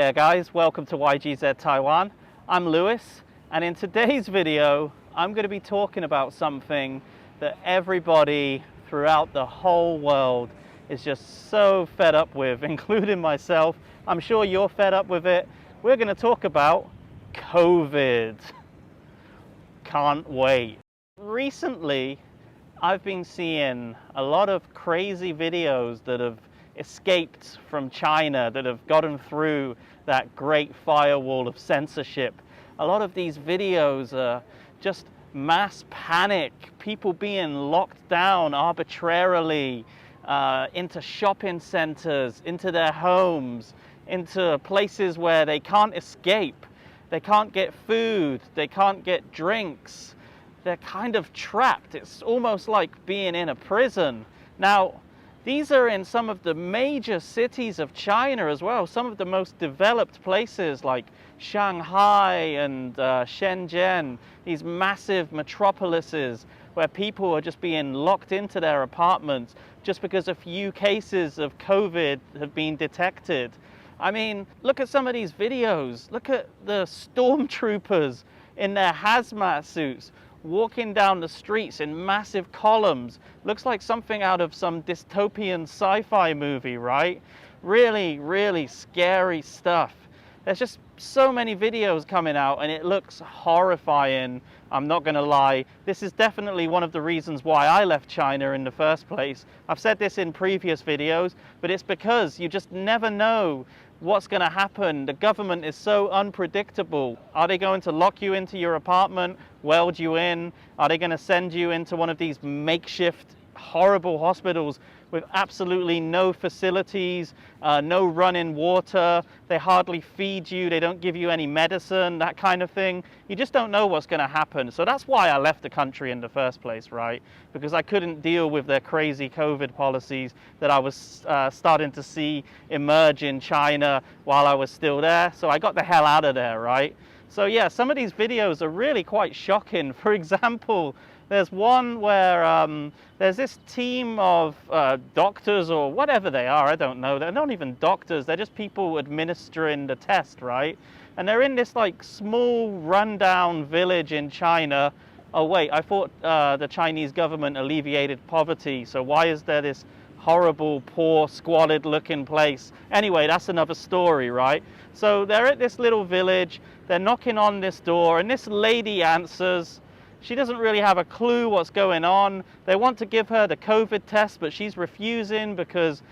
there guys, welcome to YGZ Taiwan. I'm Lewis, and in today's video I'm going to be talking about something that everybody throughout the whole world is just so fed up with, including myself. I'm sure you're fed up with it. We're going to talk about COVID. Can't wait. Recently I've been seeing a lot of crazy videos that have escaped from China, that have gotten through that great firewall of censorship. A lot of these videos are just mass panic, people being locked down arbitrarily into shopping centers, into their homes, into places where they can't escape. They can't get food, they can't get drinks. They're kind of trapped. It's almost like being in a prison. Now, these are in some of the major cities of China as well, some of the most developed places like Shanghai and Shenzhen, these massive metropolises where people are just being locked into their apartments just because a few cases of COVID have been detected. I mean, look at some of these videos. Look at the stormtroopers in their hazmat suits walking down the streets in massive columns. Looks like something out of some dystopian sci-fi movie, right? Really, really scary stuff. There's just so many videos coming out and it looks horrifying. I'm not gonna lie. This is definitely one of the reasons why I left China in the first place. I've said this in previous videos, but it's because you just never know what's going to happen. The government is so unpredictable. Are they going to lock you into your apartment, weld you in? Are they going to send you into one of these makeshift, horrible hospitals with absolutely no facilities, no running water? They hardly feed you, they don't give you any medicine, that kind of thing. You just don't know what's going to happen. So that's why I left the country in the first place, right? Because I couldn't deal with their crazy COVID policies that I was starting to see emerge in China while I was still there. So I got the hell out of there, right? So yeah, some of these videos are really quite shocking. For example, there's one where there's this team of doctors or whatever they are, I don't know. They're not even doctors, they're just people administering the test, right? And they're in this like small rundown village in China. Oh wait, I thought the Chinese government alleviated poverty, so why is there this horrible, poor, squalid looking place? Anyway, that's another story, right? So they're at this little village, they're knocking on this door, and this lady answers. She doesn't really have a clue what's going on. They want to give her the COVID test, but she's refusing because,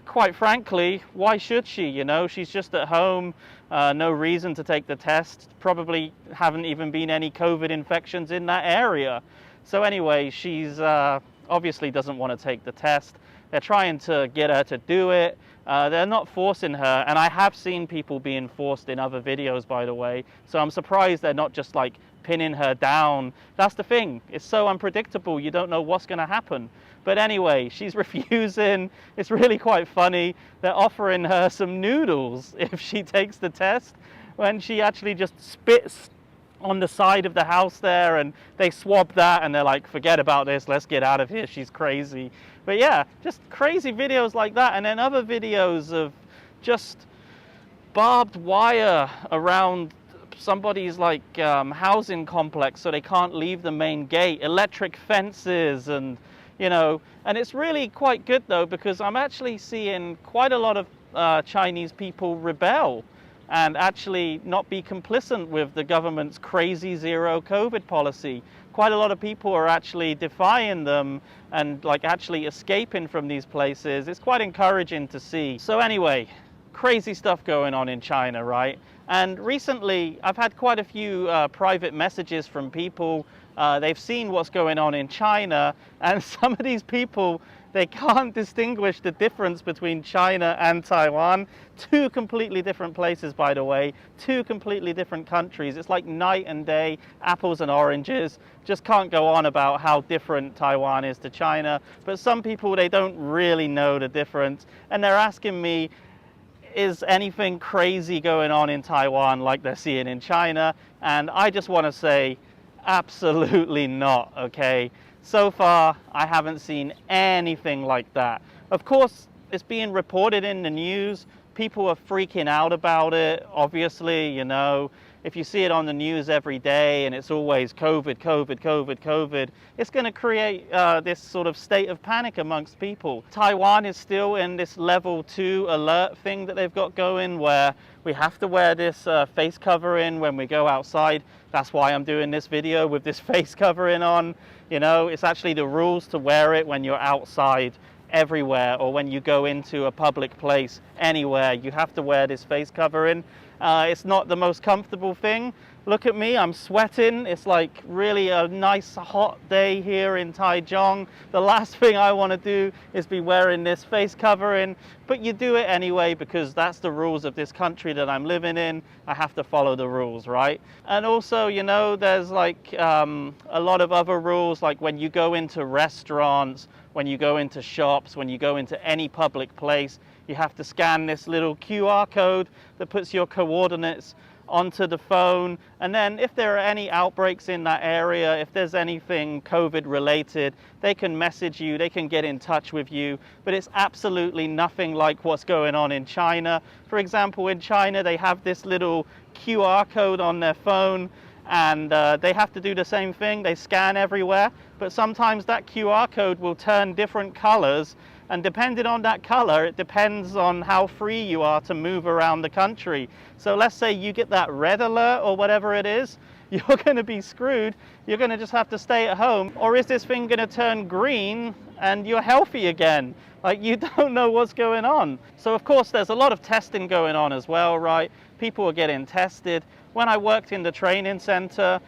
quite frankly, why should she? You know, she's just at home, no reason to take the test. Probably haven't even been any COVID infections in that area. So anyway, she's obviously doesn't want to take the test. They're trying to get her to do it. They're not forcing her, and I have seen people being forced in other videos, by the way. So I'm surprised they're not just like pinning her down. That's the thing. It's so unpredictable. You don't know what's going to happen. But anyway, she's refusing. It's really quite funny. They're offering her some noodles if she takes the test, when she actually just spits on the side of the house there, and they swab that and they're like, forget about this, let's get out of here, she's crazy. But yeah, just crazy videos like that. And then other videos of just barbed wire around somebody's like housing complex so they can't leave the main gate, electric fences, and you know, and it's really quite good though, because I'm actually seeing quite a lot of Chinese people rebel and actually not be complicit with the government's crazy zero COVID policy. Quite a lot of people are actually defying them and like actually escaping from these places. It's quite encouraging to see. So anyway, crazy stuff going on in China, right? And recently I've had quite a few private messages from people. They've seen what's going on in China, and some of these people, they can't distinguish the difference between China and Taiwan. Two completely different places, by the way, two completely different countries. It's like night and day, apples and oranges. Just can't go on about how different Taiwan is to China. But some people, they don't really know the difference. And they're asking me, is anything crazy going on in Taiwan like they're seeing in China? And I just want to say, absolutely not, okay? So far, I haven't seen anything like that. Of course, it's being reported in the news. people are freaking out about it, obviously, you know. If you see it on the news every day and it's always COVID, COVID, COVID, COVID, it's going to create this sort of state of panic amongst people. Taiwan is still in this level 2 alert thing that they've got going, where we have to wear this face covering when we go outside. That's why I'm doing this video with this face covering on. You know, it's actually the rules to wear it when you're outside everywhere, or when you go into a public place anywhere. You have to wear this face covering. It's not the most comfortable thing. Look at me, I'm sweating. It's like really a nice hot day here in Taichung. The last thing I want to do is be wearing this face covering, but you do it anyway because that's the rules of this country that I'm living in. I have to follow the rules, right? And also, you know, there's like a lot of other rules, like when you go into restaurants, when you go into shops, when you go into any public place, you have to scan this little QR code that puts your coordinates onto the phone. And then if there are any outbreaks in that area, if there's anything COVID related, they can message you, they can get in touch with you. But it's absolutely nothing like what's going on in China. For example, in China, they have this little QR code on their phone, and they have to do the same thing. They scan everywhere, but sometimes that QR code will turn different colors, and depending on that color, it depends on how free you are to move around the country. So let's say you get that red alert or whatever it is, you're going to be screwed. You're going to just have to stay at home. Or is this thing going to turn green and you're healthy again? Like, you don't know what's going on. So of course there's a lot of testing going on as well, right? People are getting tested. When I worked in the training center,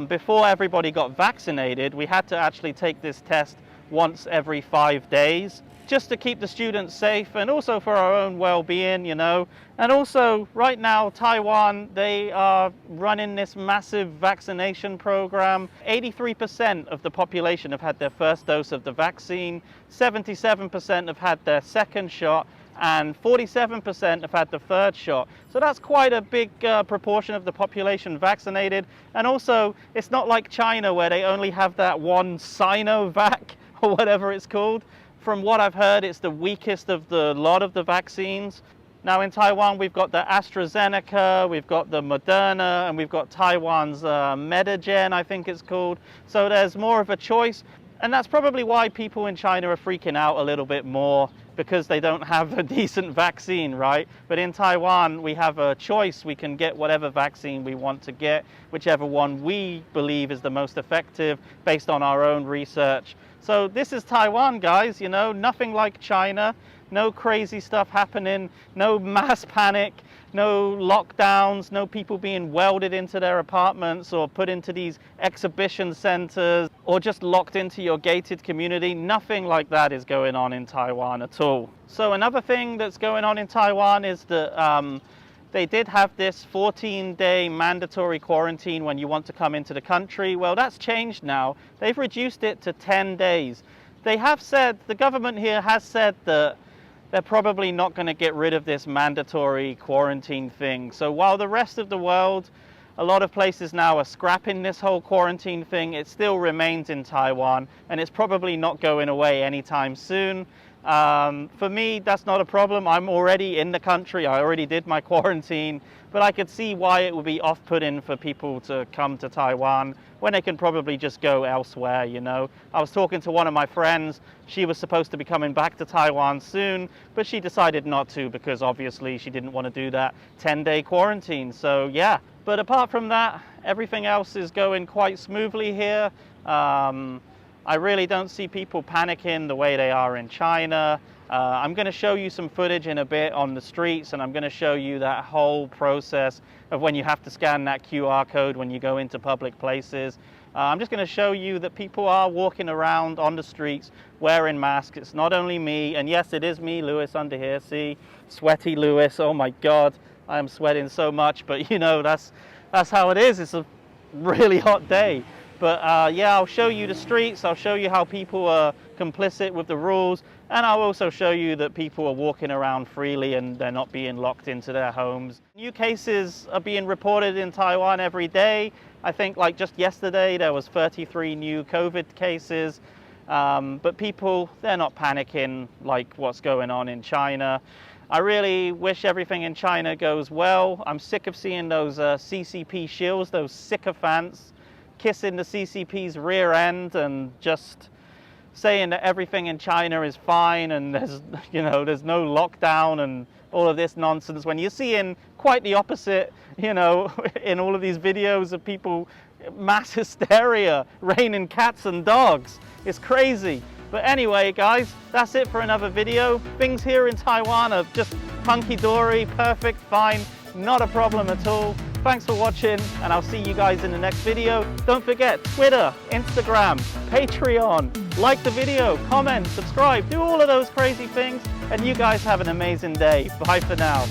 before everybody got vaccinated, we had to actually take this test once every 5 days, just to keep the students safe and also for our own well-being, you know. And also right now, Taiwan, they are running this massive vaccination program. 83% of the population have had their first dose of the vaccine, 77% have had their second shot, and 47% have had the third shot. So that's quite a big proportion of the population vaccinated. And also, it's not like China where they only have that one Sinovac or whatever it's called. From what I've heard, it's the weakest of the lot of the vaccines. Now in Taiwan, we've got the AstraZeneca, we've got the Moderna, and we've got Taiwan's Medigen, I think it's called. So there's more of a choice. And that's probably why people in China are freaking out a little bit more, because they don't have a decent vaccine, right? But in Taiwan, we have a choice. We can get whatever vaccine we want to get, whichever one we believe is the most effective based on our own research. So this is Taiwan, guys, you know, nothing like China, no crazy stuff happening, no mass panic, no lockdowns, no people being welded into their apartments or put into these exhibition centers or just locked into your gated community. Nothing like that is going on in Taiwan at all. So another thing that's going on in Taiwan is that they did have this 14-day mandatory quarantine when you want to come into the country. Well, that's changed now. They've reduced it to 10 days. They have said, the government here has said that they're probably not going to get rid of this mandatory quarantine thing. So while the rest of the world, a lot of places now are scrapping this whole quarantine thing, it still remains in Taiwan, and it's probably not going away anytime soon. For me, that's not a problem. I'm already in the country. I already did my quarantine, but I could see why it would be off-putting for people to come to Taiwan when they can probably just go elsewhere, you know. I was talking to one of my friends. She was supposed to be coming back to Taiwan soon, but she decided not to because obviously she didn't want to do that 10-day quarantine. So yeah, but apart from that, everything else is going quite smoothly here. I really don't see people panicking the way they are in China. I'm going to show you some footage in a bit on the streets, and I'm going to show you that whole process of when you have to scan that QR code when you go into public places. I'm just going to show you that people are walking around on the streets wearing masks. It's not only me, and yes, it is me, Lewis, under here. See, sweaty Lewis. Oh my God, I am sweating so much, but you know, that's how it is. It's a really hot day. But yeah, I'll show you the streets, I'll show you how people are complicit with the rules, and I'll also show you that people are walking around freely and they're not being locked into their homes. New cases are being reported in Taiwan every day. I think like just yesterday there was 33 new COVID cases, but people, they're not panicking like what's going on in China. I really wish everything in China goes well. I'm sick of seeing those CCP shills, those sycophants, kissing the CCP's rear end and just saying that everything in China is fine and there's no lockdown and all of this nonsense, when you're seeing quite the opposite, in all of these videos of people, mass hysteria, raining cats and dogs. It's crazy. But anyway, guys, that's it for another video. Things here in Taiwan are just hunky-dory, perfect, fine, not a problem at all. Thanks for watching, and I'll see you guys in the next video. Don't forget, Twitter, Instagram, Patreon, like the video, comment, subscribe, do all of those crazy things, and you guys have an amazing day. Bye for now.